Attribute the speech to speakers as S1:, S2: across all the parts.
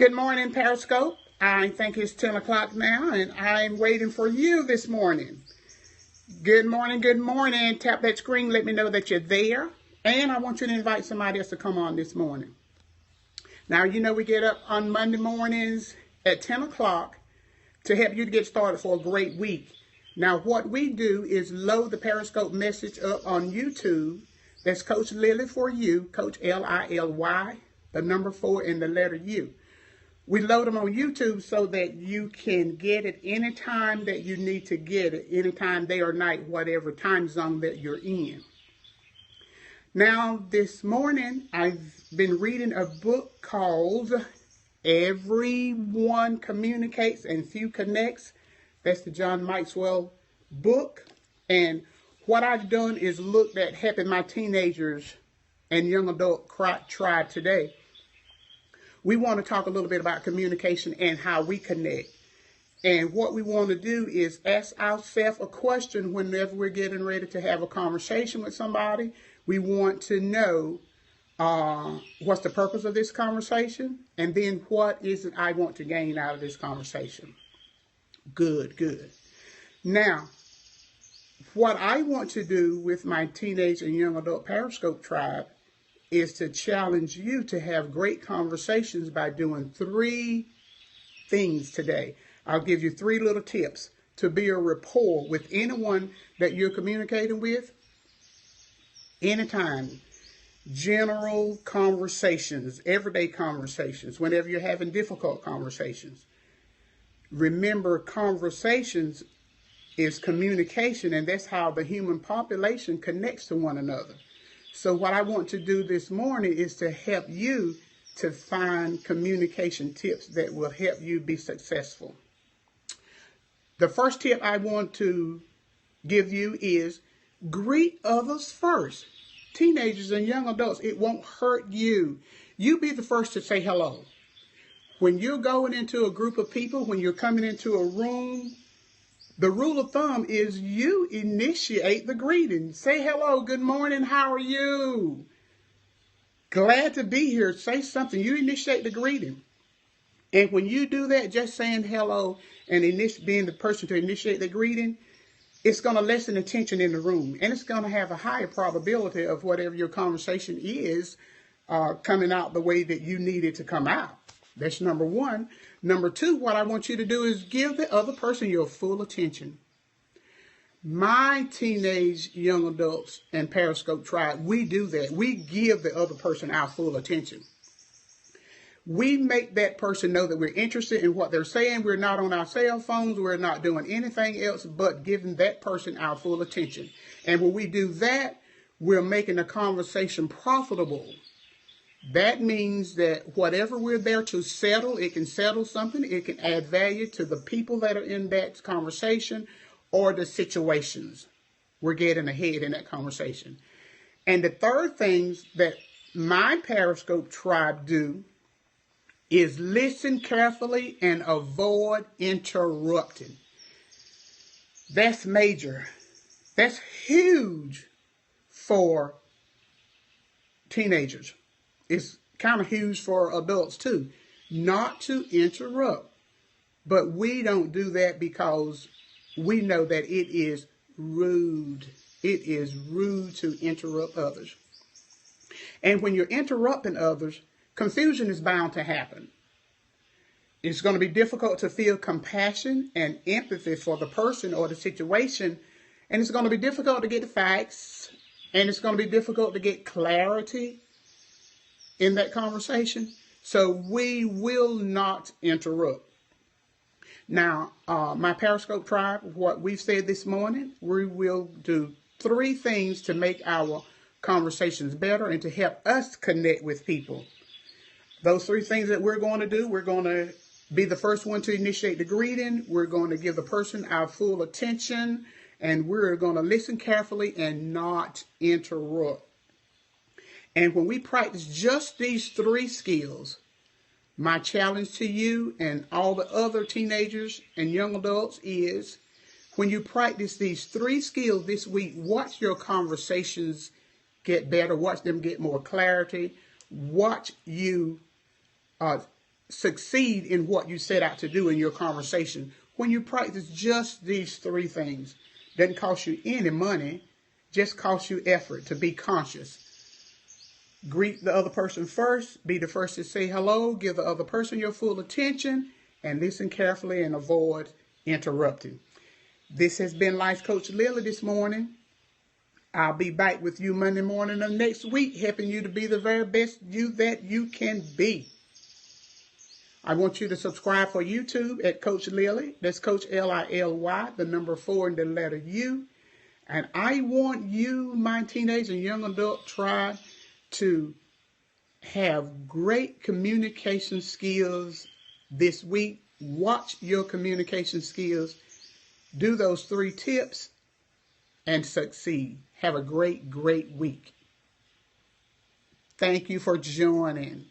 S1: Good morning, Periscope. I think it's 10 o'clock now, and I'm waiting for you this morning. Good morning, good morning. Tap that screen, let me know that you're there. And I want you to invite somebody else to come on this morning. Now, you know we get up on Monday mornings at 10 o'clock to help you to get started for a great week. Now, what we do is load the Periscope message up on YouTube. That's Coach Lily for you, Coach Lily, the number 4 and the letter U. We load them on YouTube so that you can get it anytime that you need to get it, anytime day or night, whatever time zone that you're in. Now, this morning, I've been reading a book called Everyone Communicates and Few Connects. That's the John Maxwell book. And what I've done is looked at helping my teenagers and young adult tribe today. We want to talk a little bit about communication and how we connect. And what we want to do is ask ourselves a question whenever we're getting ready to have a conversation with somebody. We want to know what's the purpose of this conversation, and then what is it I want to gain out of this conversation. Good, good. Now, what I want to do with my teenage and young adult Periscope tribe is to challenge you to have great conversations by doing 3 things today. I'll give you 3 little tips to build rapport with anyone that you're communicating with. Anytime. General conversations, everyday conversations, whenever you're having difficult conversations. Remember, conversations is communication, and that's how the human population connects to one another. So what I want to do this morning is to help you to find communication tips that will help you be successful. The first tip I want to give you is greet others first. Teenagers and young adults, it won't hurt you. You be the first to say hello. When you're going into a group of people, when you're coming into a room, the rule of thumb is you initiate the greeting. Say hello, good morning, how are you? Glad to be here. Say something. You initiate the greeting. And when you do that, just saying hello and being the person to initiate the greeting, it's going to lessen the tension in the room. And it's going to have a higher probability of whatever your conversation is coming out the way that you need it to come out. That's number 1. Number 2, what I want you to do is give the other person your full attention. My teenage young adults and Periscope tribe, we do that. We give the other person our full attention. We make that person know that we're interested in what they're saying. We're not on our cell phones. We're not doing anything else but giving that person our full attention. And when we do that, we're making the conversation profitable. That means that whatever we're there to settle, it can settle something. It can add value to the people that are in that conversation or the situations we're getting ahead in that conversation. And the third thing that my Periscope tribe do is listen carefully and avoid interrupting. That's major. That's huge for teenagers. It's kind of huge for adults too, not to interrupt. But we don't do that because we know that it is rude. It is rude to interrupt others. And when you're interrupting others, confusion is bound to happen. It's going to be difficult to feel compassion and empathy for the person or the situation. And it's going to be difficult to get the facts. And it's going to be difficult to get clarity in that conversation. So we will not interrupt. Now, my Periscope tribe, what we've said this morning, we will do 3 things to make our conversations better and to help us connect with people. Those 3 things that we're going to do, we're going to be the first one to initiate the greeting. We're going to give the person our full attention, and we're going to listen carefully and not interrupt. And when we practice just these 3 skills, my challenge to you and all the other teenagers and young adults is when you practice these 3 skills this week, watch your conversations get better, watch them get more clarity, watch you succeed in what you set out to do in your conversation when you practice just these 3 things. Doesn't cost you any money, just costs you effort to be conscious. Greet the other person first, be the first to say hello, give the other person your full attention, and listen carefully and avoid interrupting. This has been Life Coach Lily this morning. I'll be back with you Monday morning of next week, helping you to be the very best you that you can be. I want you to subscribe for YouTube at Coach Lily. That's Coach Lily, the number 4 and the letter U. And I want you, my teenage and young adult tribe, to have great communication skills this week. Watch your communication skills. Do those 3 tips and succeed. Have a great, great week. Thank you for joining.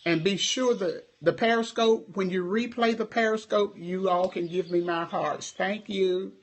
S1: And be sure that the Periscope, when you replay the Periscope, you all can give me my hearts. Thank you.